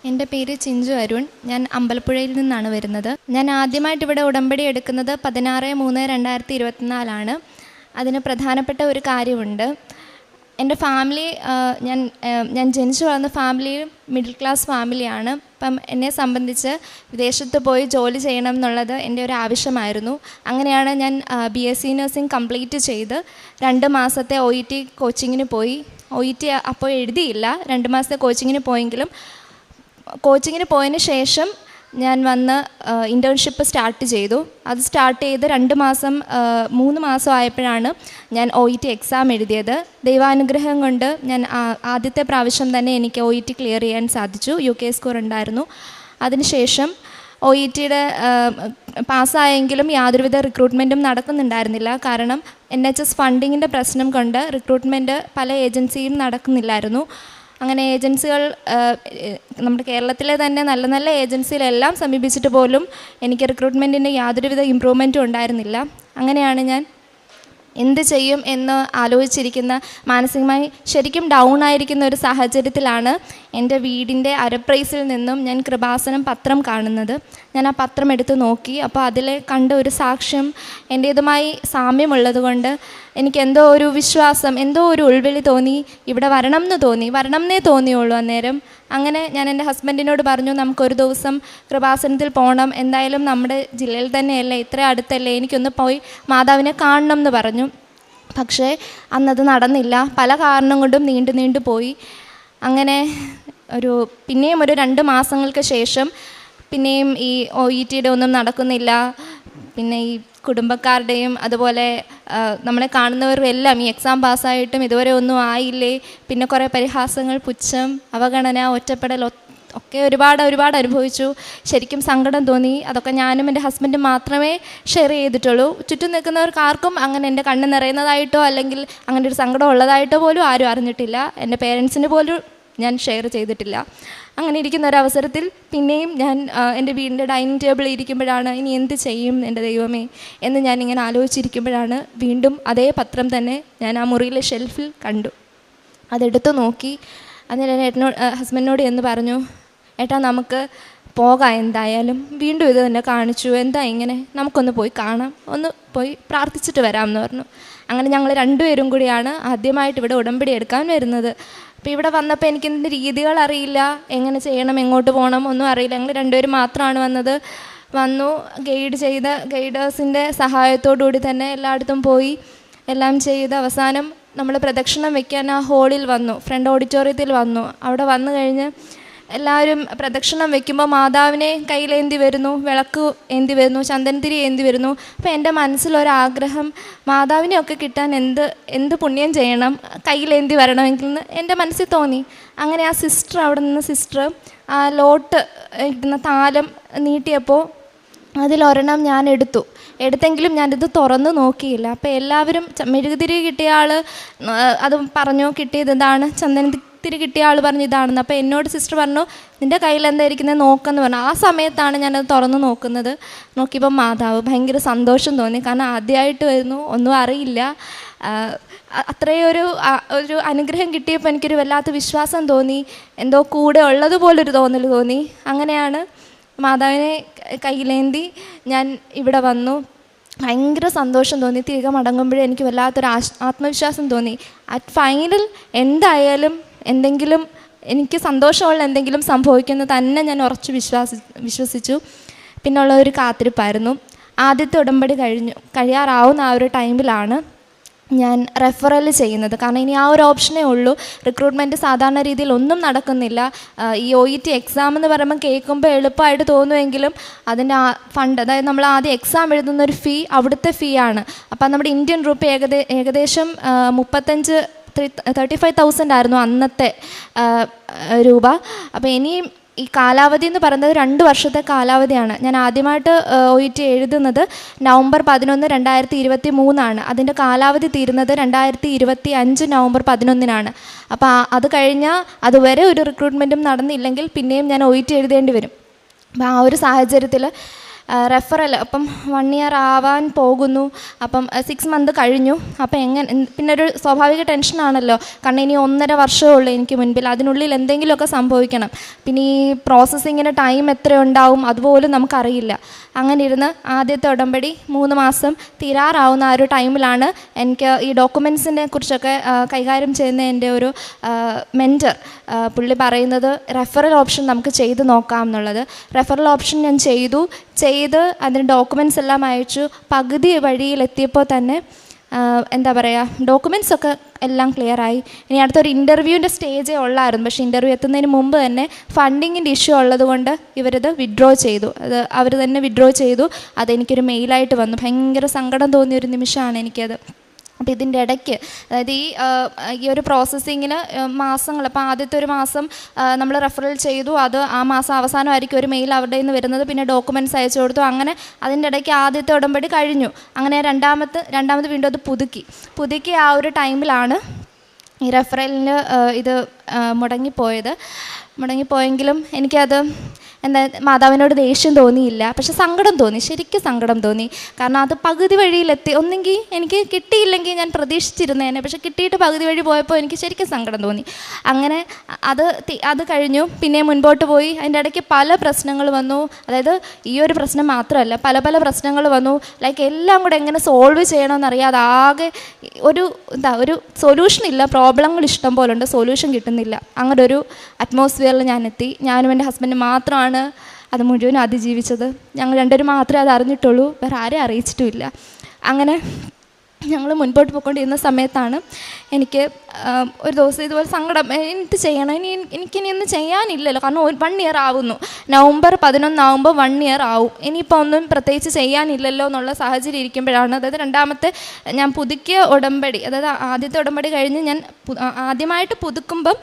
എൻ്റെ പേര് ചിഞ്ചു അരുൺ. ഞാൻ അമ്പലപ്പുഴയിൽ നിന്നാണ് വരുന്നത്. ഞാൻ ആദ്യമായിട്ട് ഇവിടെ ഉടമ്പടി എടുക്കുന്നത് 16/3/2024 അതിന് പ്രധാനപ്പെട്ട ഒരു കാര്യമുണ്ട്. എൻ്റെ ഫാമിലി, ഞാൻ ജനിച്ചു വളർന്ന ഫാമിലി മിഡിൽ ക്ലാസ് ഫാമിലിയാണ്. അപ്പം എന്നെ സംബന്ധിച്ച് വിദേശത്ത് പോയി ജോലി ചെയ്യണം എന്നുള്ളത് എൻ്റെ ഒരു ആവശ്യമായിരുന്നു. അങ്ങനെയാണ് ഞാൻ BSc നഴ്സിംഗ് കംപ്ലീറ്റ് ചെയ്ത് 2 മാസത്തെ OET കോച്ചിങ്ങിന് പോയി. OET അപ്പോൾ എഴുതിയില്ല, 2 മാസത്തെ കോച്ചിങ്ങിന് പോയെങ്കിലും കോച്ചിങ്ങിന് പോയതിന് ശേഷം ഞാൻ വന്ന് ഇൻറ്റേൺഷിപ്പ് സ്റ്റാർട്ട് ചെയ്തു. അത് സ്റ്റാർട്ട് ചെയ്ത് 3 മാസം ആയപ്പോഴാണ് ഞാൻ OET എക്സാം എഴുതിയത്. ദൈവാനുഗ്രഹം കൊണ്ട് ഞാൻ ആദ്യത്തെ പ്രാവശ്യം തന്നെ എനിക്ക് OET ക്ലിയർ ചെയ്യാൻ സാധിച്ചു. UK സ്കോർ ഉണ്ടായിരുന്നു. അതിനുശേഷം OETയുടെ പാസ്സായെങ്കിലും യാതൊരുവിധ റിക്രൂട്ട്മെൻറ്റും നടക്കുന്നുണ്ടായിരുന്നില്ല. കാരണം NHS ഫണ്ടിങ്ങിൻ്റെ പ്രശ്നം കൊണ്ട് റിക്രൂട്ട്മെൻറ്റ് പല ഏജൻസിയും നടക്കുന്നില്ലായിരുന്നു. അങ്ങനെ ഏജൻസികൾ, നമ്മുടെ കേരളത്തിലെ തന്നെ നല്ല നല്ല ഏജൻസിയിലെല്ലാം സമീപിച്ചിട്ട് പോലും എനിക്ക് റിക്രൂട്ട്മെൻറ്റിൻ്റെ യാതൊരുവിധ ഇമ്പ്രൂവ്മെൻറ്റും ഉണ്ടായിരുന്നില്ല. അങ്ങനെയാണ് ഞാൻ എന്ത് ചെയ്യും എന്ന് ആലോചിച്ചിരിക്കുന്ന, മാനസികമായി ശരിക്കും ഡൗൺ ആയിരിക്കുന്ന ഒരു സാഹചര്യത്തിലാണ് എൻ്റെ വീടിൻ്റെ അരപ്രൈസിൽ നിന്നും ഞാൻ കൃപാസനം പത്രം കാണുന്നത്. ഞാൻ ആ പത്രം എടുത്ത് നോക്കി. അപ്പോൾ അതിൽ കണ്ട ഒരു സാക്ഷ്യം എൻ്റേതുമായി സാമ്യമുള്ളത് കൊണ്ട് എനിക്ക് എന്തോ ഒരു വിശ്വാസം, എന്തോ ഒരു ഉൾവിളി തോന്നി. ഇവിടെ വരണമെന്നേ തോന്നിയുള്ളൂ അന്നേരം. അങ്ങനെ ഞാൻ എൻ്റെ ഹസ്ബൻഡിനോട് പറഞ്ഞു, നമുക്കൊരു ദിവസം കൃപാസനത്തിൽ പോകണം, എന്തായാലും നമ്മുടെ ജില്ലയിൽ തന്നെയല്ലേ, ഇത്ര അടുത്തല്ലേ, എനിക്കൊന്ന് പോയി മാതാവിനെ കാണണം എന്ന് പറഞ്ഞു. പക്ഷേ അന്നത് നടന്നില്ല. പല കാരണം കൊണ്ടും നീണ്ടു പോയി. അങ്ങനെ പിന്നെയും ഒരു 2 മാസങ്ങൾക്ക് ശേഷം പിന്നെയും ഈ OETയുടെ ഒന്നും നടക്കുന്നില്ല. പിന്നെ ഈ കുടുംബക്കാരുടെയും അതുപോലെ നമ്മളെ കാണുന്നവരും എല്ലാം ഈ എക്സാം പാസ്സായിട്ടും ഇതുവരെ ഒന്നും ആയില്ലേ, പിന്നെ കുറേ പരിഹാസങ്ങൾ, പുച്ഛം, അവഗണന, ഒറ്റപ്പെടൽ ഒക്കെ ഒരുപാട് അനുഭവിച്ചു. ശരിക്കും സങ്കടം തോന്നി. അതൊക്കെ ഞാനും എൻ്റെ ഹസ്ബൻഡും മാത്രമേ ഷെയർ ചെയ്തിട്ടുള്ളൂ. ചുറ്റും നിൽക്കുന്നവർക്ക് ആർക്കും അങ്ങനെ എൻ്റെ കണ്ണ് നിറയുന്നതായിട്ടോ അല്ലെങ്കിൽ അങ്ങനെ ഒരു സങ്കടം ഉള്ളതായിട്ടോ പോലും ആരും അറിഞ്ഞിട്ടില്ല. എൻ്റെ പേരൻസിന് പോലും ഞാൻ ഷെയർ ചെയ്തിട്ടില്ല. അങ്ങനെ ഇരിക്കുന്ന ഒരവസരത്തിൽ പിന്നെയും ഞാൻ എൻ്റെ വീടിൻ്റെ ഡൈനിങ് ടേബിളിൽ ഇരിക്കുമ്പോഴാണ് ഇനി എന്ത് ചെയ്യും എൻ്റെ ദൈവമേ എന്ന് ഞാനിങ്ങനെ ആലോചിച്ചിരിക്കുമ്പോഴാണ് വീണ്ടും അതേ പത്രം തന്നെ ഞാൻ ആ മുറിയിലെ ഷെൽഫിൽ കണ്ടു. അതെടുത്ത് നോക്കി. അന്നേരം ഹസ്ബൻഡിനോട് എന്ന് പറഞ്ഞു, ഏട്ടാ നമുക്ക് പോകാം, എന്തായാലും വീണ്ടും ഇത് തന്നെ കാണിച്ചു, എന്താ ഇങ്ങനെ, നമുക്കൊന്ന് പോയി കാണാം, ഒന്ന് പോയി പ്രാർത്ഥിച്ചിട്ട് വരാമെന്ന് പറഞ്ഞു. അങ്ങനെ ഞങ്ങൾ 2 പേരും കൂടിയാണ് ആദ്യമായിട്ട് ഇവിടെ ഉടമ്പടി എടുക്കാൻ വരുന്നത്. അപ്പോൾ ഇവിടെ വന്നപ്പോൾ എനിക്കിതിൻ്റെ രീതികൾ അറിയില്ല, എങ്ങനെ ചെയ്യണം, എങ്ങോട്ട് പോകണം ഒന്നും അറിയില്ല. ഞങ്ങൾ 2 പേരും മാത്രമാണ് വന്നു ഗൈഡേഴ്സിൻ്റെ സഹായത്തോടുകൂടി തന്നെ എല്ലായിടത്തും പോയി എല്ലാം ചെയ്ത് അവസാനം നമ്മൾ പ്രദക്ഷിണം വയ്ക്കാൻ ആ ഹോളിൽ വന്നു, ഫ്രണ്ട് ഓഡിറ്റോറിയത്തിൽ വന്നു. അവിടെ വന്നു കഴിഞ്ഞ് എല്ലാവരും പ്രദക്ഷിണം വയ്ക്കുമ്പോൾ മാതാവിനെ കയ്യിലേന്തി വരുന്നു, വിളക്ക് ഏന്തി വരുന്നു, ചന്ദനത്തിരി ഏന്തി വരുന്നു. അപ്പോൾ എൻ്റെ മനസ്സിലൊരാഗ്രഹം, മാതാവിനെയൊക്കെ കിട്ടാൻ എന്ത് പുണ്യം ചെയ്യണം, കയ്യിലേന്തി വരണമെങ്കിൽ എന്ന് എൻ്റെ മനസ്സിൽ തോന്നി. അങ്ങനെ ആ അവിടെ നിന്ന് സിസ്റ്റർ ആ ലോട്ട് ഇടുന്ന താലം നീട്ടിയപ്പോൾ അതിലൊരെണ്ണം ഞാൻ എടുത്തെങ്കിലും ഞാനിത് തുറന്ന് നോക്കിയില്ല. അപ്പോൾ എല്ലാവരും മെഴുകുതിരി കിട്ടിയ ആൾ അത് പറഞ്ഞു, കിട്ടിയത് ഇതാണ്, ചന്ദനത്തിരി കിട്ടിയ ആൾ പറഞ്ഞു ഇതാണെന്ന്. അപ്പോൾ എന്നോട് സിസ്റ്റർ പറഞ്ഞു, നിൻ്റെ കയ്യിൽ എന്തായിരിക്കുന്നത് നോക്കെന്ന് പറഞ്ഞു. ആ സമയത്താണ് ഞാനത് തുറന്ന് നോക്കിയപ്പോൾ മാതാവ്. ഭയങ്കര സന്തോഷം തോന്നി. കാരണം ആദ്യമായിട്ട് വരുന്നു, ഒന്നും അറിയില്ല. അത്രയും ഒരു അനുഗ്രഹം കിട്ടിയപ്പോൾ എനിക്കൊരു വല്ലാത്ത വിശ്വാസം തോന്നി, എന്തോ കൂടെ ഉള്ളതുപോലൊരു തോന്നൽ തോന്നി. അങ്ങനെയാണ് മാതാവിനെ കയ്യിലേന്തി ഞാൻ ഇവിടെ വന്നു. ഭയങ്കര സന്തോഷം തോന്നി. തിരികെ മടങ്ങുമ്പോഴേ എനിക്ക് വല്ലാത്തൊരു ആത്മവിശ്വാസം തോന്നി. അറ്റ് ഫൈനൽ എന്തായാലും എനിക്ക് സന്തോഷമുള്ള എന്തെങ്കിലും സംഭവിക്കുന്നത് തന്നെ ഞാൻ ഉറച്ച് വിശ്വസിച്ചു. പിന്നുള്ള ഒരു കാത്തിരിപ്പായിരുന്നു. ആദ്യത്തെ ഉടമ്പടി കഴിയാറാവുന്ന ആ ഒരു ടൈമിലാണ് ഞാൻ റെഫറൽ ചെയ്യുന്നത്. കാരണം ഇനി ആ ഒരു ഓപ്ഷനേ ഉള്ളൂ. റിക്രൂട്ട്മെൻറ്റ് സാധാരണ രീതിയിൽ ഒന്നും നടക്കുന്നില്ല. ഈ OET എക്സാം എന്ന് പറയുമ്പോൾ കേൾക്കുമ്പോൾ എളുപ്പമായിട്ട് തോന്നുമെങ്കിലും അതിൻ്റെ ഫണ്ട്, അതായത് നമ്മൾ ആദ്യം എക്സാം എഴുതുന്ന ഒരു ഫീ അവിടുത്തെ ഫീ ആണ്. അപ്പം നമ്മുടെ ഇന്ത്യൻ രൂപ ഏകദേശം 35,000 ആയിരുന്നു അന്നത്തെ രൂപ. അപ്പോൾ ഇനിയും ഈ കാലാവധി എന്ന് പറയുന്നത് 2 വർഷത്തെ കാലാവധിയാണ്. ഞാൻ ആദ്യമായിട്ട് OET എഴുതുന്നത് നവംബർ 11, 2023 അതിൻ്റെ കാലാവധി തീരുന്നത് 2025 നവംബർ 11. അപ്പോൾ അത് കഴിഞ്ഞാൽ അതുവരെ ഒരു റിക്രൂട്ട്മെൻറ്റും നടന്നില്ലെങ്കിൽ പിന്നെയും ഞാൻ OET എഴുതേണ്ടി വരും. അപ്പോൾ ആ ഒരു സാഹചര്യത്തിൽ റെഫറൽ അപ്പം 1 ഇയർ ആവാൻ പോകുന്നു, അപ്പം 6 മന്ത് കഴിഞ്ഞു. അപ്പം പിന്നെ ഒരു സ്വാഭാവിക ടെൻഷനാണല്ലോ, കാരണം ഇനി 1.5 വർഷമേ ഉള്ളൂ എനിക്ക് മുൻപിൽ, അതിനുള്ളിൽ എന്തെങ്കിലുമൊക്കെ സംഭവിക്കണം. പിന്നെ ഈ പ്രോസസ്സിങ്ങിന് ടൈം എത്ര ഉണ്ടാവും അതുപോലും നമുക്കറിയില്ല. അങ്ങനെ ഇരുന്ന് ആദ്യത്തെ ഉടമ്പടി 3 മാസം തീരാറാവുന്ന ആ ഒരു ടൈമിലാണ് എനിക്ക് ഈ ഡോക്യുമെൻസിനെ കുറിച്ചൊക്കെ കൈകാര്യം ചെയ്യുന്ന എൻ്റെ ഒരു മെൻറ്റർ പുള്ളി പറയുന്നത് റെഫറൽ ഓപ്ഷൻ നമുക്ക് ചെയ്ത് നോക്കാം എന്നുള്ളത്. റെഫറൽ ഓപ്ഷൻ ഞാൻ ചെയ്ത് അതിന് ഡോക്യുമെൻറ്റ്സ് എല്ലാം അയച്ചു. പകുതി വഴിയിലെത്തിയപ്പോൾ തന്നെ എന്താ പറയുക, ഡോക്യുമെൻറ്റ്സൊക്കെ എല്ലാം ക്ലിയറായി. ഇനി അടുത്തൊരു ഇൻ്റർവ്യൂവിൻ്റെ സ്റ്റേജേ ഉള്ളായിരുന്നു. പക്ഷേ ഇൻ്റർവ്യൂ എത്തുന്നതിന് മുമ്പ് തന്നെ ഫണ്ടിങ്ങിൻ്റെ ഇഷ്യൂ ഉള്ളതുകൊണ്ട് ഇവരത് വിഡ്രോ ചെയ്തു. അവർ തന്നെ വിഡ്രോ ചെയ്തു. അതെനിക്കൊരു മെയിലായിട്ട് വന്നു. ഭയങ്കര സങ്കടം തോന്നിയൊരു നിമിഷമാണ് എനിക്കത്. അപ്പോൾ ഇതിൻ്റെ ഇടയ്ക്ക്, അതായത് ഈ ഒരു പ്രോസസ്സിങ്ങിന് മാസങ്ങൾ, അപ്പോൾ ആദ്യത്തെ ഒരു മാസം നമ്മൾ റെഫറൽ ചെയ്തു, അത് ആ മാസം അവസാനമായിരിക്കും ഒരു മെയിൽ അവരുടെ നിന്ന് വരുന്നത്. പിന്നെ ഡോക്യുമെൻറ്റ്സ് അയച്ചു കൊടുത്തു. അങ്ങനെ അതിൻ്റെ ഇടയ്ക്ക് ആദ്യത്തെ ഉടമ്പടി കഴിഞ്ഞു. അങ്ങനെ രണ്ടാമത് വീണ്ടും അത് പുതുക്കി ആ ഒരു ടൈമിലാണ് ഈ റെഫറലിന് ഇത് മുടങ്ങിപ്പോയെങ്കിലും എനിക്കത് എന്താ മാതാവിനോട് ദേഷ്യം തോന്നിയില്ല, പക്ഷെ സങ്കടം തോന്നി, ശരിക്കും സങ്കടം തോന്നി. കാരണം അത് പകുതി വഴിയിലെത്തി. ഒന്നെങ്കിൽ എനിക്ക് കിട്ടിയില്ലെങ്കിൽ ഞാൻ പ്രതീക്ഷിച്ചിരുന്നേനെ, പക്ഷെ കിട്ടിയിട്ട് പകുതി വഴി പോയപ്പോൾ എനിക്ക് ശരിക്കും സങ്കടം തോന്നി. അങ്ങനെ അത് കഴിഞ്ഞു. പിന്നെ മുൻപോട്ട് പോയി. അതിൻ്റെ ഇടയ്ക്ക് പല പ്രശ്നങ്ങൾ വന്നു. അതായത് ഈ ഒരു പ്രശ്നം മാത്രമല്ല, പല പ്രശ്നങ്ങൾ വന്നു. ലൈക്ക് എല്ലാം കൂടെ എങ്ങനെ സോൾവ് ചെയ്യണമെന്നറിയാതെ ആകെ ഒരു സൊല്യൂഷൻ ഇല്ല. പ്രോബ്ലങ്ങൾ ഇഷ്ടം പോലെ ഉണ്ട്, സൊല്യൂഷൻ കിട്ടുന്നില്ല. അങ്ങനെ ഒരു അറ്റ്മോസ്ഫിയറിൽ ഞാൻ എത്തി. ഞാനും എൻ്റെ ഹസ്ബൻഡ് മാത്രമാണ് അത് മുഴുവൻ അതിജീവിച്ചത്. ഞങ്ങൾ രണ്ടുപേരും മാത്രമേ അത് അറിഞ്ഞിട്ടുള്ളൂ, വേറെ ആരെയും അറിയിച്ചിട്ടുമില്ല. അങ്ങനെ ഞങ്ങൾ മുൻപോട്ട് പോയിക്കൊണ്ടിരുന്ന സമയത്താണ് എനിക്ക് ഒരു ദിവസം ഇതുപോലെ സങ്കടം, എന്ത് ചെയ്യണം, എനിക്കിനി ഒന്നും ചെയ്യാനില്ലല്ലോ, കാരണം 1 ഇയർ ആവുന്നു. നവംബർ 11 ആവുമ്പോൾ 1 ഇയർ ആവും. ഇനിയിപ്പോൾ ഒന്നും പ്രത്യേകിച്ച് ചെയ്യാനില്ലല്ലോ എന്നുള്ള സാഹചര്യം ഇരിക്കുമ്പോഴാണ്, അതായത് രണ്ടാമത്തെ ഞാൻ പുതുക്കിയ ഉടമ്പടി, അതായത് ആദ്യത്തെ ഉടമ്പടി കഴിഞ്ഞ് ഞാൻ ആദ്യമായിട്ട് പുതുക്കുമ്പം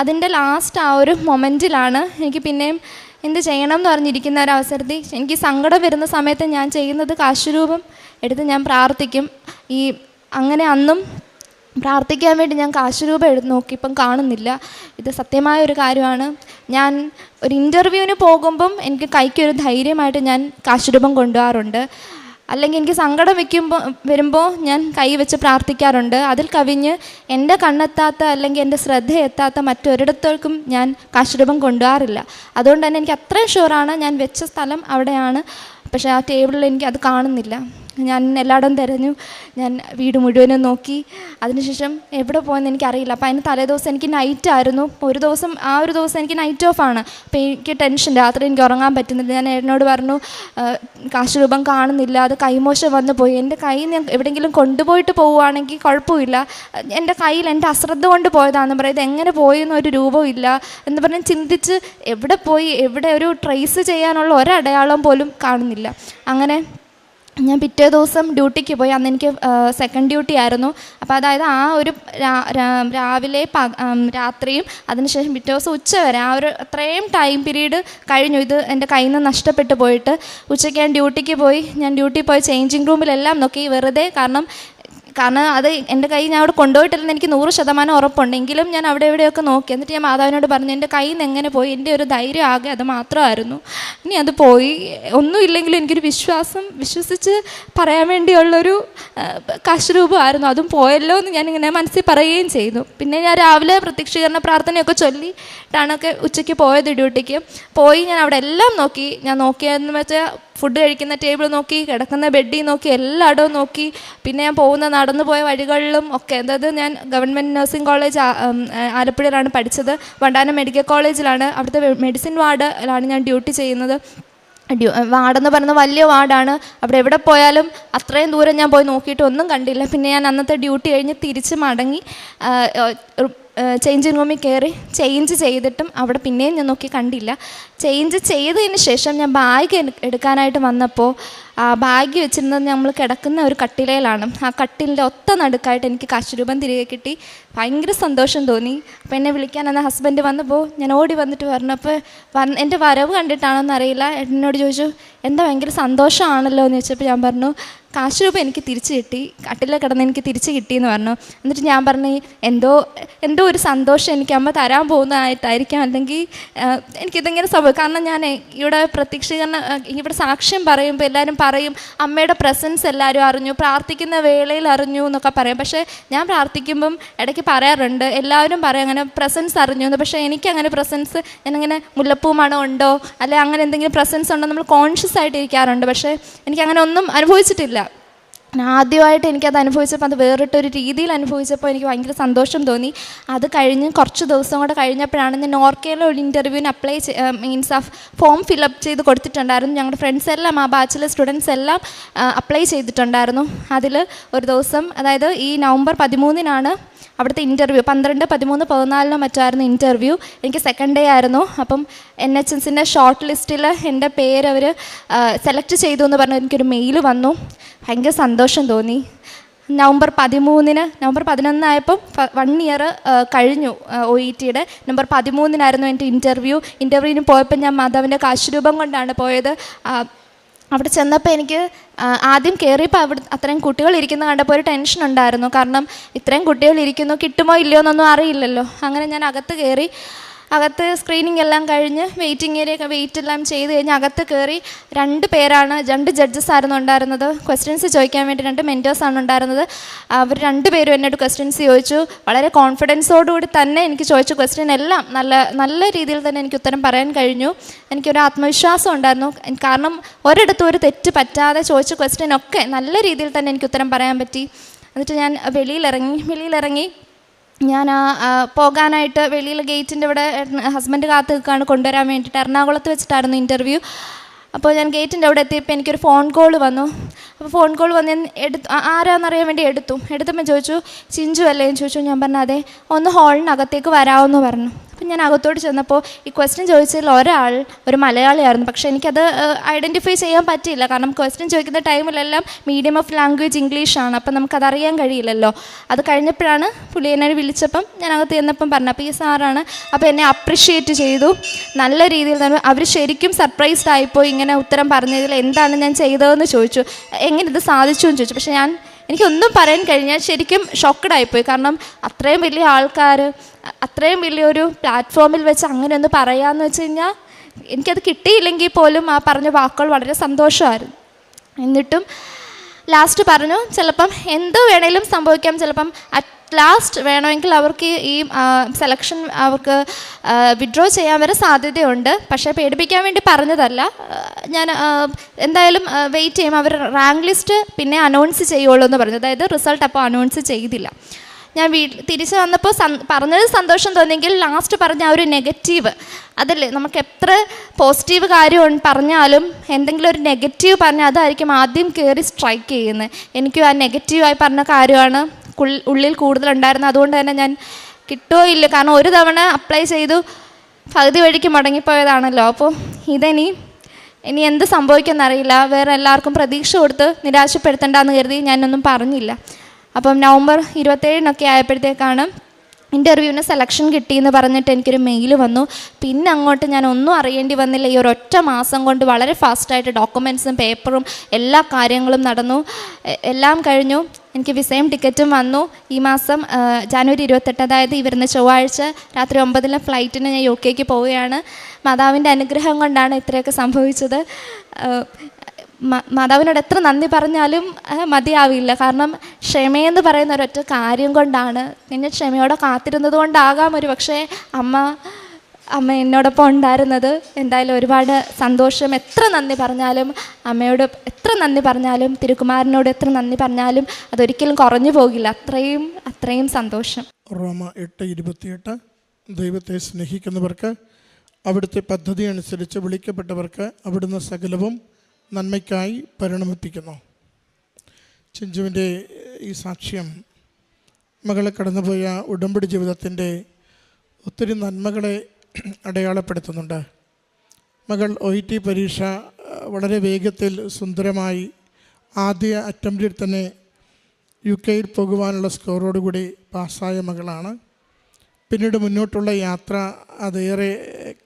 അതിൻ്റെ ലാസ്റ്റ് ആ ഒരു മൊമെൻറ്റിലാണ് എനിക്ക് പിന്നെയും എന്ത് ചെയ്യണം എന്ന് പറഞ്ഞിരിക്കുന്ന ഒരവസരത്തിൽ എനിക്ക് സങ്കടം വരുന്ന സമയത്ത് ഞാൻ ചെയ്യുന്നത് കാശുരൂപം എടുത്ത് ഞാൻ പ്രാർത്ഥിക്കും. അങ്ങനെ അന്നും പ്രാർത്ഥിക്കാൻ വേണ്ടി ഞാൻ കാശുരൂപം എടുത്ത് നോക്കിയപ്പം കാണുന്നില്ല. ഇത് സത്യമായ ഒരു കാര്യമാണ്. ഞാൻ ഒരു ഇൻ്റർവ്യൂവിന് പോകുമ്പം എനിക്ക് കൈക്കൊരു ധൈര്യമായിട്ട് ഞാൻ കാശുരൂപം കൊണ്ടുപോകാറുണ്ട്. അല്ലെങ്കിൽ എനിക്ക് സങ്കടം വരുമ്പോൾ ഞാൻ കൈ വെച്ച് പ്രാർത്ഥിക്കാറുണ്ട്. അതിൽ കവിഞ്ഞ് എൻ്റെ കണ്ണെത്താത്ത അല്ലെങ്കിൽ എൻ്റെ ശ്രദ്ധയെത്താത്ത മറ്റൊരിടത്തേക്കും ഞാൻ കാശുരൂപം കൊണ്ടുപോകാറില്ല. അതുകൊണ്ട് തന്നെ എനിക്ക് അത്രയും ഷുവറാണ് ഞാൻ വെച്ച സ്ഥലം അവിടെയാണ്. പക്ഷേ ആ ടേബിളിൽ എനിക്ക് അത് കാണുന്നില്ല. ഞാൻ എല്ലായിടവും തിരഞ്ഞു, ഞാൻ വീട് മുഴുവനും നോക്കി. അതിനുശേഷം എവിടെ പോയെന്ന് എനിക്കറിയില്ല. അപ്പോൾ അതിന് തലേദിവസം എനിക്ക് നൈറ്റായിരുന്നു. ഒരു ദിവസം എനിക്ക് നൈറ്റ് ഓഫാണ്. അപ്പോൾ എനിക്ക് ടെൻഷൻ, രാത്രി എനിക്ക് ഉറങ്ങാൻ പറ്റുന്നില്ല. ഞാൻ എന്നോട് പറഞ്ഞു കാശുരൂപം കാണുന്നില്ല, അത് കൈമോശം വന്നു പോയി. എൻ്റെ കൈ ഞാൻ എവിടെയെങ്കിലും കൊണ്ടുപോയിട്ട് പോവുകയാണെങ്കിൽ കുഴപ്പമില്ല, എൻ്റെ കയ്യിൽ എൻ്റെ അശ്രദ്ധ കൊണ്ട് പോയതാണെന്ന് പറയും. ഇത് എങ്ങനെ പോയെന്നൊരു രൂപവും ഇല്ല എന്ന് പറഞ്ഞ് ചിന്തിച്ച് എവിടെ പോയി, എവിടെ ഒരു ട്രേസ് ചെയ്യാനുള്ള ഒരടയാളം പോലും കാണുന്നില്ല. അങ്ങനെ ഞാൻ പിറ്റേ ദിവസം ഡ്യൂട്ടിക്ക് പോയി. അന്ന് എനിക്ക് സെക്കൻഡ് ഡ്യൂട്ടി ആയിരുന്നു. അപ്പോൾ അതായത് ആ ഒരു രാവിലെ രാത്രിയും അതിനുശേഷം പിറ്റേ ദിവസം ഉച്ച വരെ ആ ഒരു അത്രയും ടൈം പീരീഡ് കഴിഞ്ഞു. ഇത് എൻ്റെ കയ്യിൽ നിന്ന് നഷ്ടപ്പെട്ടു പോയിട്ട് ഉച്ചയ്ക്ക് ഞാൻ ഡ്യൂട്ടിക്ക് പോയി. ഞാൻ ഡ്യൂട്ടിയിൽ പോയി ചേഞ്ചിങ് റൂമിലെല്ലാം നോക്കി വെറുതെ, കാരണം അത് എൻ്റെ കൈ ഞാൻ അവിടെ കൊണ്ടുപോയിട്ടില്ലെന്ന് എനിക്ക് 100% ഉറപ്പുണ്ടെങ്കിലും ഞാൻ അവിടെ എവിടെയൊക്കെ നോക്കി. എന്നിട്ട് ഞാൻ മാതാവിനോട് പറഞ്ഞു എൻ്റെ കയ്യിൽ നിന്ന് എങ്ങനെ പോയി, എൻ്റെ ഒരു ധൈര്യം ആകെ അത് മാത്രമായിരുന്നു, ഇനി അത് പോയി, ഒന്നുമില്ലെങ്കിലും എനിക്കൊരു വിശ്വസിച്ച് പറയാൻ വേണ്ടിയുള്ളൊരു കാശുരൂപമായിരുന്നു, അതും പോയല്ലോ എന്ന് ഞാനിങ്ങനെ മനസ്സിൽ പറയുകയും ചെയ്തു. പിന്നെ ഞാൻ രാവിലെ പ്രത്യക്ഷീകരണ പ്രാർത്ഥനയൊക്കെ ചൊല്ലിയിട്ടാണൊക്കെ ഉച്ചയ്ക്ക് പോയത്. ഡ്യൂട്ടിക്ക് പോയി ഞാൻ അവിടെ എല്ലാം നോക്കി. ഞാൻ നോക്കിയതെന്ന് വെച്ചാൽ ഫുഡ് കഴിക്കുന്ന ടേബിൾ നോക്കി, കിടക്കുന്ന ബെഡിൽ നോക്കി, എല്ലായിടവും നോക്കി. പിന്നെ ഞാൻ നടന്നു പോയ വഴികളിലും ഒക്കെ, അതായത് ഞാൻ ഗവൺമെൻറ് നഴ്സിംഗ് കോളേജ് ആലപ്പുഴയിലാണ് പഠിച്ചത്. വണ്ടാനം മെഡിക്കൽ കോളേജിലാണ്, അവിടുത്തെ മെഡിസിൻ വാർഡിലാണ് ഞാൻ ഡ്യൂട്ടി ചെയ്യുന്നത്. വാർഡെന്ന് പറയുന്നത് വലിയ വാർഡാണ്. അവിടെ എവിടെ പോയാലും അത്രയും ദൂരം ഞാൻ പോയി നോക്കിയിട്ട് ഒന്നും കണ്ടില്ല. പിന്നെ ഞാൻ അന്നത്തെ ഡ്യൂട്ടി കഴിഞ്ഞ് തിരിച്ച് മടങ്ങി ചേഞ്ചിങ് റൂമിൽ കയറി ചേഞ്ച് ചെയ്തിട്ടും അവിടെ പിന്നെയും ഞാൻ നോക്കി കണ്ടില്ല. ചേഞ്ച് ചെയ്തതിന് ശേഷം ഞാൻ ബാഗ് എടുക്കാനായിട്ട് വന്നപ്പോൾ ആ ബാഗ് വെച്ചിരുന്നത് നമ്മൾ കിടക്കുന്ന ഒരു കട്ടിലയിലാണ്. ആ കട്ടിലിൻ്റെ ഒത്ത നടുക്കായിട്ട് എനിക്ക് കാശുരൂപം തിരികെ കിട്ടി. ഭയങ്കര സന്തോഷം തോന്നി. അപ്പോൾ എന്നെ വിളിക്കാൻ എന്ന ഹസ്ബൻഡ് വന്നപ്പോൾ ഞാൻ ഓടി വന്നിട്ട് പറഞ്ഞപ്പോൾ എൻ്റെ വരവ് കണ്ടിട്ടാണോന്ന് അറിയില്ല, എന്നോട് ചോദിച്ചു എന്താ ഭയങ്കര സന്തോഷമാണല്ലോ എന്ന് ചോദിച്ചപ്പോൾ ഞാൻ പറഞ്ഞു കാശ് രൂപ എനിക്ക് തിരിച്ച് കിട്ടി, കട്ടിലിൽ കിടന്ന് എനിക്ക് തിരിച്ച് കിട്ടിയെന്ന് പറഞ്ഞു. എന്നിട്ട് ഞാൻ പറഞ്ഞു എന്തോ ഒരു സന്തോഷം എനിക്ക് അമ്മ തരാൻ പോകുന്നതായിട്ടായിരിക്കാം, അല്ലെങ്കിൽ എനിക്കിതെങ്ങനെ സംഭവിക്കും. കാരണം ഞാൻ ഇവിടെ പ്രത്യക്ഷീകരണം ഇവിടെ സാക്ഷ്യം പറയുമ്പോൾ എല്ലാവരും പറയും അമ്മയുടെ പ്രസൻസ് എല്ലാവരും അറിഞ്ഞു, പ്രാർത്ഥിക്കുന്ന വേളയിൽ അറിഞ്ഞു എന്നൊക്കെ പറയും. പക്ഷേ ഞാൻ പ്രാർത്ഥിക്കുമ്പം ഇടയ്ക്ക് പറയാറുണ്ട്, എല്ലാവരും പറയും അങ്ങനെ പ്രസൻസ് അറിഞ്ഞു എന്ന്. പക്ഷേ എനിക്കങ്ങനെ പ്രസൻസ്, ഞാനങ്ങനെ മുല്ലപ്പൂ മണം ഉണ്ടോ അല്ലെ അങ്ങനെ എന്തെങ്കിലും പ്രസൻസ് ഉണ്ടോ നമ്മൾ കോൺഷ്യസ് ആയിട്ട് ഇരിക്കാറുണ്ട്. പക്ഷേ എനിക്കങ്ങനെ ഒന്നും അനുഭവിച്ചിട്ടില്ല. ആദ്യമായിട്ട് എനിക്കത് അനുഭവിച്ചപ്പോൾ അത് വേറിട്ടൊരു രീതിയിൽ അനുഭവിച്ചപ്പോൾ എനിക്ക് ഭയങ്കര സന്തോഷം തോന്നി. അത് കഴിഞ്ഞ് കുറച്ച് ദിവസം കൂടെ കഴിഞ്ഞപ്പോഴാണ് ഞാൻ നോർക്കയിലെ ഒരു ഇൻ്റർവ്യൂവിന് ഫോം ഫില്ലപ്പ് ചെയ്ത് കൊടുത്തിട്ടുണ്ടായിരുന്നു. ഞങ്ങളുടെ ഫ്രണ്ട്സ് എല്ലാം, ആ ബാച്ചിലർ സ്റ്റുഡൻസ് എല്ലാം അപ്ലൈ ചെയ്തിട്ടുണ്ടായിരുന്നു. അതിൽ ഒരു ദിവസം, അതായത് ഈ നവംബർ 13-നാണ് അവിടുത്തെ ഇൻ്റർവ്യൂ. 12, 13, 14 മറ്റായിരുന്നു ഇൻ്റർവ്യൂ. എനിക്ക് സെക്കൻഡ് ഡേ ആയിരുന്നു. അപ്പം NHSൻ്റെ ഷോർട്ട് ലിസ്റ്റിൽ എൻ്റെ പേര് അവർ സെലക്ട് ചെയ്തു എന്ന് പറഞ്ഞ് എനിക്കൊരു മെയിൽ വന്നു. ഭയങ്കര സന്തോഷം തോന്നി. നവംബർ 11 ആയപ്പം 1 ഇയർ കഴിഞ്ഞു OETയുടെ. നവംബർ 13-നായിരുന്നു എൻ്റെ ഇൻ്റർവ്യൂവിന് പോയപ്പോൾ ഞാൻ മാതാവിൻ്റെ കാശുരൂപം കൊണ്ടാണ് പോയത്. അവിടെ ചെന്നപ്പോൾ എനിക്ക് ആദ്യം കയറിയപ്പോൾ അവിടെ അത്രയും കുട്ടികൾ ഇരിക്കുന്ന കണ്ടപ്പോൾ ഒരു ടെൻഷൻ ഉണ്ടായിരുന്നു. കാരണം ഇത്രയും കുട്ടികൾ ഇരിക്കുന്നു, കിട്ടുമോ ഇല്ലയോ എന്നൊന്നും അറിയില്ലല്ലോ. അങ്ങനെ ഞാൻ അകത്ത് കയറി. അകത്ത് സ്ക്രീനിങ് എല്ലാം കഴിഞ്ഞ് വെയിറ്റിംഗ് ഏരിയ വെയിറ്റ് എല്ലാം ചെയ്ത് കഴിഞ്ഞ് അകത്ത് കയറി. 2 ജഡ്ജസ് ആയിരുന്നു ഉണ്ടായിരുന്നത്. ക്വസ്റ്റ്യൻസ് ചോദിക്കാൻ വേണ്ടി 2 മെൻറ്റേഴ്സാണ് ഉണ്ടായിരുന്നത്. അവർ 2 പേരും എന്നോട് ക്വസ്റ്റ്യൻസ് ചോദിച്ചു. വളരെ കോൺഫിഡൻസോടുകൂടി തന്നെ എനിക്ക് ചോദിച്ച ക്വസ്റ്റ്യൻ എല്ലാം നല്ല രീതിയിൽ തന്നെ എനിക്ക് ഉത്തരം പറയാൻ കഴിഞ്ഞു. എനിക്കൊരു ആത്മവിശ്വാസം ഉണ്ടായിരുന്നു. കാരണം ഒരിടത്തും ഒരു തെറ്റ് പറ്റാതെ ചോദിച്ച ക്വസ്റ്റ്യനൊക്കെ നല്ല രീതിയിൽ തന്നെ എനിക്ക് ഉത്തരം പറയാൻ പറ്റി. എന്നിട്ട് ഞാൻ വെളിയിലിറങ്ങി ഞാൻ പോകാനായിട്ട് വെളിയിൽ ഗേറ്റിൻ്റെ ഇവിടെ ഹസ്ബൻഡ് കാത്ത് നിൽക്കുകയാണ് കൊണ്ടുവരാൻ വേണ്ടിയിട്ട്. എറണാകുളത്ത് വെച്ചിട്ടായിരുന്നു ഇൻ്റർവ്യൂ. അപ്പോൾ ഞാൻ ഗേറ്റിൻ്റെ അവിടെ എത്തിയപ്പോൾ എനിക്കൊരു ഫോൺ കോൾ വന്നു. അപ്പോൾ ഫോൺ കോൾ വന്ന് ഞാൻ ആരാന്നറിയാൻ വേണ്ടി എടുത്തപ്പോൾ ചോദിച്ചു, ചിഞ്ചു അല്ലേ എന്ന് ചോദിച്ചു. ഞാൻ പറഞ്ഞു അതെ, ഒന്ന് ഹാളിനകത്തേക്ക് വരാമെന്ന് പറഞ്ഞു. അപ്പം ഞാൻ അകത്തോട്ട് ചെന്നപ്പോൾ ഈ ക്വസ്റ്റ്യൻ ചോദിച്ചതിൽ ഒരു മലയാളിയായിരുന്നു. പക്ഷേ എനിക്കത് ഐഡൻറ്റിഫൈ ചെയ്യാൻ പറ്റിയില്ല. കാരണം ക്വസ്റ്റ്യൻ ചോദിക്കുന്ന ടൈമിലെല്ലാം മീഡിയം ഓഫ് ലാംഗ്വേജ് ഇംഗ്ലീഷാണ്. അപ്പം നമുക്കതറിയാൻ കഴിയില്ലല്ലോ. അത് കഴിഞ്ഞപ്പോഴാണ് പുള്ളി എന്നെ വിളിച്ചപ്പം ഞാൻ അകത്ത് ചെന്നപ്പം പറഞ്ഞു, അപ്പോൾ ഈ സാറാണ്. അപ്പോൾ എന്നെ അപ്രിഷ്യേറ്റ് ചെയ്തു നല്ല രീതിയിൽ തന്നെ. അവർ ശരിക്കും സർപ്രൈസ്ഡ് ആയിപ്പോയി ഇങ്ങനെ ഉത്തരം പറഞ്ഞതിൽ. എന്താണ് ഞാൻ ചെയ്തതെന്ന് ചോദിച്ചു, എങ്ങനെ ഇത് സാധിച്ചു എന്ന് ചോദിച്ചു. പക്ഷേ എനിക്കൊന്നും പറയാൻ കഴിഞ്ഞാൽ ശരിക്കും ഷോക്കഡായിപ്പോയി. കാരണം അത്രയും വലിയ ആൾക്കാർ അത്രയും വലിയൊരു പ്ലാറ്റ്ഫോമിൽ വെച്ച് അങ്ങനെ ഒന്ന് പറയാമെന്ന് വെച്ച് കഴിഞ്ഞാൽ എനിക്കത് കിട്ടിയില്ലെങ്കിൽ പോലും ആ പറഞ്ഞ വാക്കുകൾ വളരെ സന്തോഷമായിരുന്നു. എന്നിട്ടും ലാസ്റ്റ് പറഞ്ഞു, ചിലപ്പം എന്തോ വേണേലും സംഭവിക്കാം, ചിലപ്പം ലാസ്റ്റ് വേണമെങ്കിൽ അവർക്ക് ഈ സെലക്ഷൻ അവർക്ക് വിഡ്രോ ചെയ്യാൻ വരെ സാധ്യതയുണ്ട്. പക്ഷേ പേടിപ്പിക്കാൻ വേണ്ടി പറഞ്ഞതല്ല. ഞാൻ എന്തായാലും വെയിറ്റ് ചെയ്യും, അവർ റാങ്ക് ലിസ്റ്റ് പിന്നെ അനൗൺസ് ചെയ്യുള്ളൂ എന്ന് പറഞ്ഞു. അതായത് റിസൾട്ട് അപ്പോൾ അനൗൺസ് ചെയ്തില്ല. ഞാൻ തിരിച്ച് വന്നപ്പോൾ പറഞ്ഞത് സന്തോഷം തോന്നിയെങ്കിൽ ലാസ്റ്റ് പറഞ്ഞ ആ ഒരു നെഗറ്റീവ്, അതല്ലേ നമുക്ക് എത്ര പോസിറ്റീവ് കാര്യം പറഞ്ഞാലും എന്തെങ്കിലും ഒരു നെഗറ്റീവ് പറഞ്ഞാൽ അതായിരിക്കും ആദ്യം കയറി സ്ട്രൈക്ക് ചെയ്യുന്നത്. എനിക്കും ആ നെഗറ്റീവായി പറഞ്ഞ കാര്യമാണ് ഉള്ളിൽ കൂടുതലുണ്ടായിരുന്നത്. അതുകൊണ്ട് തന്നെ ഞാൻ കിട്ടുമോ ഇല്ല, കാരണം ഒരു തവണ അപ്ലൈ ചെയ്തു പകുതി വഴിക്ക് മുടങ്ങിപ്പോയതാണല്ലോ. അപ്പോൾ ഇനി എന്ത് സംഭവിക്കുമെന്നറിയില്ല. വേറെ എല്ലാവർക്കും പ്രതീക്ഷ കൊടുത്ത് നിരാശപ്പെടുത്തേണ്ടെന്ന് കരുതി ഞാനൊന്നും പറഞ്ഞില്ല. അപ്പം നവംബർ 27 ആയപ്പോഴത്തേക്കാണ് ഇൻ്റർവ്യൂവിന് സെലക്ഷൻ കിട്ടിയെന്ന് പറഞ്ഞിട്ട് എനിക്കൊരു മെയിൽ വന്നു. പിന്നെ അങ്ങോട്ട് ഞാൻ ഒന്നും അറിയേണ്ടി വന്നില്ല. ഈ ഒരൊറ്റ മാസം കൊണ്ട് വളരെ ഫാസ്റ്റായിട്ട് ഡോക്യുമെൻറ്റ്സും പേപ്പറും എല്ലാ കാര്യങ്ങളും നടന്നു. എല്ലാം കഴിഞ്ഞു. എനിക്ക് വിസയും ടിക്കറ്റും വന്നു. ഈ മാസം ജനുവരി 28, അതായത് ഈ വരുന്ന ചൊവ്വാഴ്ച രാത്രി 9 ഫ്ലൈറ്റിന് ഞാൻ UK പോവുകയാണ്. മാതാവിൻ്റെ അനുഗ്രഹം കൊണ്ടാണ് ഇത്രയൊക്കെ സംഭവിച്ചത്. മാതാവിനോട് എത്ര നന്ദി പറഞ്ഞാലും മതിയാവില്ല. കാരണം ക്ഷമയെന്ന് പറയുന്ന ഒരൊറ്റ കാര്യം കൊണ്ടാണ്. എന്നെ ക്ഷമയോടെ കാത്തിരുന്നത് കൊണ്ടാകാം ഒരു പക്ഷേ അമ്മ എന്നോടൊപ്പം ഉണ്ടായിരുന്നത്. എന്തായാലും ഒരുപാട് സന്തോഷം. എത്ര നന്ദി പറഞ്ഞാലും അമ്മയോട് എത്ര നന്ദി പറഞ്ഞാലും തിരുക്കുമാരനോട് എത്ര നന്ദി പറഞ്ഞാലും അതൊരിക്കലും കുറഞ്ഞു പോകില്ല. അത്രയും സന്തോഷം. റോമ 8:28 ദൈവത്തെ സ്നേഹിക്കുന്നവർക്ക് അവിടുത്തെ പദ്ധതി അനുസരിച്ച് വിളിക്കപ്പെട്ടവർക്ക് അവിടുന്ന് സകലവും നന്മയ്ക്കായി പരിണമിപ്പിക്കുന്നു. ചിഞ്ചുവിൻ്റെ ഈ സാക്ഷ്യം മകളെ കടന്നുപോയ ഉടമ്പടി ജീവിതത്തിൻ്റെ ഒത്തിരി നന്മകളെ അടയാളപ്പെടുത്തുന്നുണ്ട്. മകൾ OET പരീക്ഷ വളരെ വേഗത്തിൽ സുന്ദരമായി ആദ്യ അറ്റംപ്റ്റിൽ തന്നെ UK പോകുവാനുള്ള സ്കോറോടുകൂടി പാസ്സായ മകളാണ്. പിന്നീട് മുന്നോട്ടുള്ള യാത്ര അതേറെ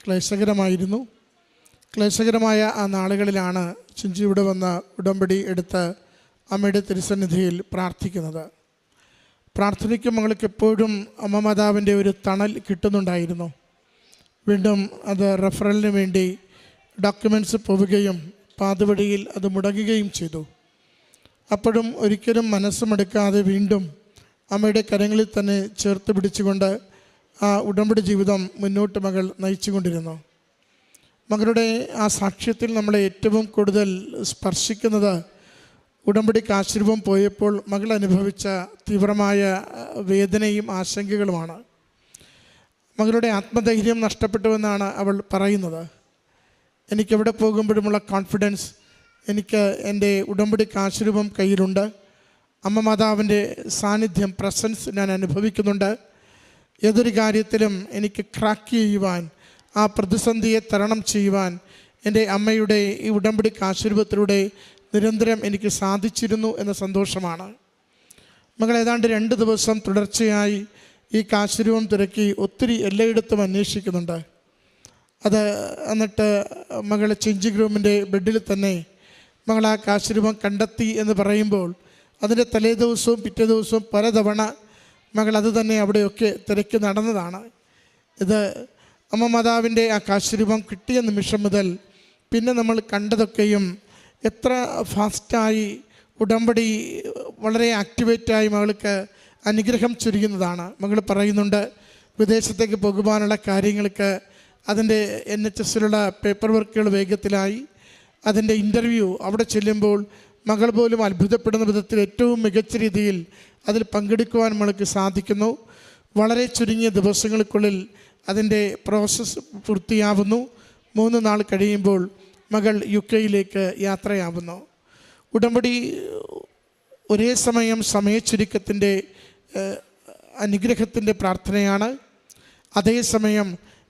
ക്ലേശകരമായിരുന്നു. ക്ലേശകരമായ ആ നാളുകളിലാണ് ചിഞ്ചു ഇവിടെ വന്ന് ഉടമ്പടി എടുത്ത് അമ്മയുടെ തിരുസന്നിധിയിൽ പ്രാർത്ഥിക്കുന്നത്. പ്രാർത്ഥനയ്ക്ക് മകൾക്ക് എപ്പോഴും അമ്മ മാതാവിൻ്റെ ഒരു തണൽ കിട്ടുന്നുണ്ടായിരുന്നു. വീണ്ടും അത് റെഫറലിന് വേണ്ടി ഡോക്യുമെൻറ്റ്സ് പോവുകയും പാതിവഴിയിൽ അത് മുടങ്ങുകയും ചെയ്തു. അപ്പോഴും ഒരിക്കലും മനസ്സുമെടുക്കാതെ വീണ്ടും അമ്മയുടെ കരങ്ങളിൽ തന്നെ ചേർത്ത് പിടിച്ചുകൊണ്ട് ആ ഉടമ്പടി ജീവിതം മുന്നോട്ട് മകൾ നയിച്ചുകൊണ്ടിരുന്നു. മകളുടെ ആ സാക്ഷ്യത്തിൽ നമ്മളെ ഏറ്റവും കൂടുതൽ സ്പർശിക്കുന്നത് ഉടമ്പടിക്ക് ആശീർവാദം പോയപ്പോൾ മകൾ അനുഭവിച്ച തീവ്രമായ വേദനയും ആശങ്കകളുമാണ്. മകളുടെ ആത്മധൈര്യം നഷ്ടപ്പെട്ടുവെന്നാണ് അവൾ പറയുന്നത്. എനിക്കെവിടെ പോകുമ്പോഴുമുള്ള കോൺഫിഡൻസ്, എനിക്ക് എൻ്റെ ഉടമ്പടിക്ക് ആശീർവാദം കയ്യിലുണ്ട്, അമ്മ മാതാവിൻ്റെ സാന്നിധ്യം, പ്രസൻസ് ഞാൻ അനുഭവിക്കുന്നുണ്ട്. ഏതൊരു കാര്യത്തിലും എനിക്ക് ക്രാക്ക് ചെയ്യുവാൻ, ആ പ്രതിസന്ധിയെ തരണം ചെയ്യുവാൻ എൻ്റെ അമ്മയുടെ ഈ ഉടമ്പടിക്ക് ആശീർവാദത്തിലൂടെ നിരന്തരം എനിക്ക് സാധിച്ചിരുന്നു എന്ന സന്തോഷമാണ്. മകൾ ഏതാണ്ട് 2 ദിവസം തുടർച്ചയായി ഈ കാശുരൂപം തിരക്കി ഒത്തിരി എല്ലായിടത്തും അന്വേഷിക്കുന്നുണ്ട്. അത് എന്നിട്ട് മകൾ ചേഞ്ചിങ് റൂമിൻ്റെ ബെഡിൽ തന്നെ മകൾ ആ കാശുരൂപം കണ്ടെത്തി എന്ന് പറയുമ്പോൾ അതിൻ്റെ തലേ ദിവസവും പിറ്റേ ദിവസവും പലതവണ മകൾ അത് തന്നെ അവിടെയൊക്കെ തിരക്കി നടന്നതാണ്. ഇത് അമ്മ മാതാവിൻ്റെ ആ കാശുരൂപം കിട്ടിയ നിമിഷം മുതൽ പിന്നെ നമ്മൾ കണ്ടതൊക്കെയും എത്ര ഫാസ്റ്റായി ഉടമ്പടി വളരെ ആക്ടിവേറ്റായി മകൾക്ക് അനുഗ്രഹം ചുരിയുന്നതാണ്. മകൾ പറയുന്നുണ്ട്, വിദേശത്തേക്ക് പോകുവാനുള്ള കാര്യങ്ങൾക്ക് അതിൻ്റെ NHSലുള്ള പേപ്പർ വർക്കുകൾ വേഗത്തിലായി. അതിൻ്റെ ഇൻ്റർവ്യൂ അവിടെ ചെല്ലുമ്പോൾ മകൾ പോലും അത്ഭുതപ്പെടുന്ന വിധത്തിൽ ഏറ്റവും മികച്ച രീതിയിൽ അതിൽ പങ്കെടുക്കുവാൻ മകൾക്ക് സാധിക്കുന്നു. വളരെ ചുരുങ്ങിയ ദിവസങ്ങൾക്കുള്ളിൽ അതിൻ്റെ പ്രോസസ്സ് പൂർത്തിയാവുന്നു. 3 നാൾ കഴിയുമ്പോൾ മകൾ UK യാത്രയാവുന്നു. ഉടമ്പടി ഒരേ സമയം സമയച്ചുരുക്കത്തിൻ്റെ അനുഗ്രഹത്തിൻ്റെ പ്രാർത്ഥനയാണ്. അതേസമയം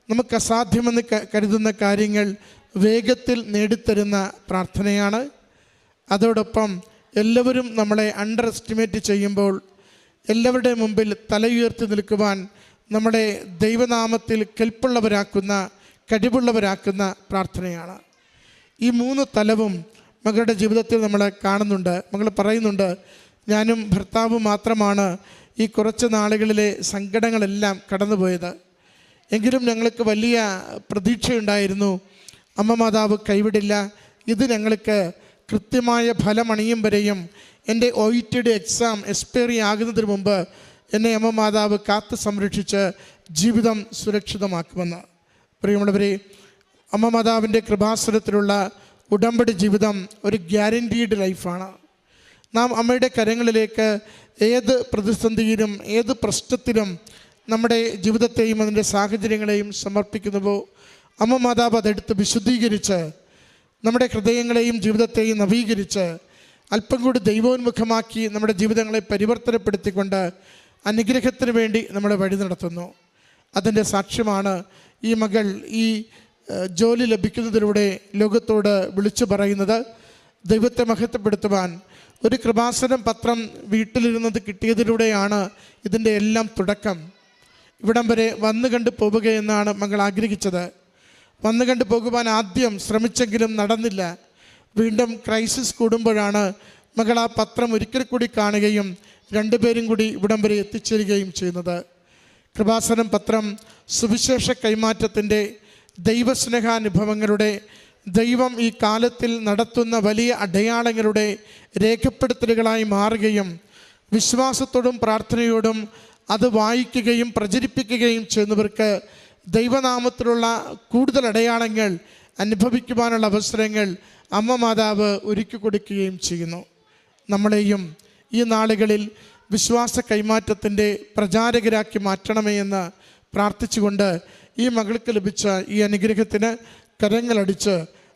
നമുക്ക് അസാധ്യമെന്ന് കരുതുന്ന കാര്യങ്ങൾ വേഗത്തിൽ നേടിത്തരുന്ന പ്രാർത്ഥനയാണ്. അതോടൊപ്പം എല്ലാവരും നമ്മളെ അണ്ടർ എസ്റ്റിമേറ്റ് ചെയ്യുമ്പോൾ എല്ലാവരുടെ മുമ്പിൽ തലയുയർത്തി നിൽക്കുവാൻ നമ്മളെ ദൈവനാമത്തിൽ കെൽപ്പുള്ളവരാക്കുന്ന, കഴിവുള്ളവരാക്കുന്ന പ്രാർത്ഥനയാണ്. ഈ 3 തലവും മകളുടെ ജീവിതത്തിൽ നമ്മൾ കാണുന്നുണ്ട്. മകൾ പറയുന്നുണ്ട്, ഞാനും ഭർത്താവും മാത്രമാണ് ഈ കുറച്ച് നാളുകളിലെ സങ്കടങ്ങളെല്ലാം കടന്നുപോയത്. എങ്കിലും ഞങ്ങൾക്ക് വലിയ പ്രതീക്ഷയുണ്ടായിരുന്നു, അമ്മ മാതാവ് കൈവിടില്ല, ഇത് ഞങ്ങൾക്ക് കൃത്യമായ ഫലമണിയും വരെയും എൻ്റെ OETD എക്സാം എക്സ്പയറി ആകുന്നതിന് മുമ്പ് എന്നെ അമ്മ മാതാവ് കാത്ത് സംരക്ഷിച്ച് ജീവിതം സുരക്ഷിതമാക്കുമെന്ന്. പ്രിയമുള്ളവരെ, അമ്മ മാതാവിൻ്റെ കൃപാസനത്തിലുള്ള ഉടമ്പടി ജീവിതം ഒരു ഗ്യാരൻറ്റീഡ് ലൈഫാണ്. നാം അമ്മയുടെ കരങ്ങളിലേക്ക് ഏത് പ്രതിസന്ധിയിലും ഏത് പ്രശ്നത്തിലും നമ്മുടെ ജീവിതത്തെയും അതിൻ്റെ സാഹചര്യങ്ങളെയും സമർപ്പിക്കുന്നുവോ അമ്മ മാതാവ് അതെടുത്ത് വിശുദ്ധീകരിച്ച് നമ്മുടെ ഹൃദയങ്ങളെയും ജീവിതത്തെയും നവീകരിച്ച് അല്പം കൂടി ദൈവോന്മുഖമാക്കി നമ്മുടെ ജീവിതങ്ങളെ പരിവർത്തനപ്പെടുത്തിക്കൊണ്ട് അനുഗ്രഹത്തിന് വേണ്ടി നമ്മളെ വഴി നടത്തുന്നു. അതിൻ്റെ സാക്ഷ്യമാണ് ഈ മകൾ ഈ ജോലി ലഭിക്കുന്നതിലൂടെ ലോകത്തോട് വിളിച്ചു പറയുന്നത്. ദൈവത്തെ മഹത്വപ്പെടുത്തുവാൻ ഒരു കൃപാസനം പത്രം വീട്ടിലിരുന്നത് കിട്ടിയതിലൂടെയാണ് ഇതിൻ്റെ എല്ലാം തുടക്കം. ഇവിടം വരെ വന്നു കണ്ടു പോവുകയെന്നാണ് മകൾ ആഗ്രഹിച്ചത്. വന്നു കണ്ടു പോകുവാൻ ആദ്യം ശ്രമിച്ചെങ്കിലും നടന്നില്ല. വീണ്ടും ക്രൈസിസ് കൂടുമ്പോഴാണ് മകൾ ആ പത്രം ഒരിക്കൽ കൂടി കാണുകയും 2 പേരും കൂടി ഇവിടം വരെ എത്തിച്ചേരുകയും ചെയ്യുന്നത്. കൃപാസനം പത്രം സുവിശേഷ കൈമാറ്റത്തിൻ്റെ, ദൈവസ്നേഹാനുഭവങ്ങളുടെ, ദൈവം ഈ കാലത്തിൽ നടത്തുന്ന വലിയ അടയാളങ്ങളുടെ രേഖപ്പെടുത്തലുകളായി മാറുകയും വിശ്വാസത്തോടും പ്രാർത്ഥനയോടും അത് വായിക്കുകയും പ്രചരിപ്പിക്കുകയും ചെയ്യുന്നവർക്ക് ദൈവനാമത്തിലുള്ള കൂടുതൽ അടയാളങ്ങൾ അനുഭവിക്കുവാനുള്ള അവസരങ്ങൾ അമ്മ മാതാവ് ഒരുക്കി കൊടുക്കുകയും ചെയ്യുന്നു. നമ്മളെയും ഈ നാളുകളിൽ വിശ്വാസ കൈമാറ്റത്തിൻ്റെ പ്രചാരകരാക്കി മാറ്റണമേ എന്ന് പ്രാർത്ഥിച്ചുകൊണ്ട് ഈ മകൾക്ക് ലഭിച്ച ഈ അനുഗ്രഹത്തിന് കരങ്ങളടിച്ച്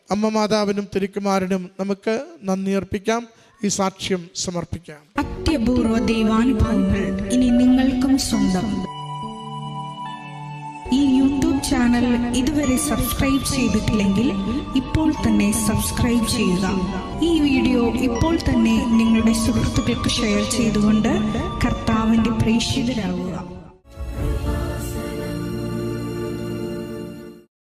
അമ്മ മാതാവിനും തിരുക്കുമാരനും നമുക്ക് നന്ദി അർപ്പിക്കാം. ഈ സാക്ഷ്യം സമർപ്പിക്കാം. അത്യപൂർവ ദൈവാനുഭവങ്ങൾ ഇനി നിങ്ങൾക്കും സ്വന്തം. ഈ യൂട്യൂബ് ചാനൽ ഇതുവരെ സബ്സ്ക്രൈബ് ചെയ്തിട്ടില്ലെങ്കിൽ ഇപ്പോൾ തന്നെ സബ്സ്ക്രൈബ് ചെയ്യുക. ഈ വീഡിയോ ഇപ്പോൾ തന്നെ നിങ്ങളുടെ സുഹൃത്തുക്കൾക്ക് ഷെയർ ചെയ്തുകൊണ്ട് കർത്താവിൻ്റെ പ്രേക്ഷിതരാകുക.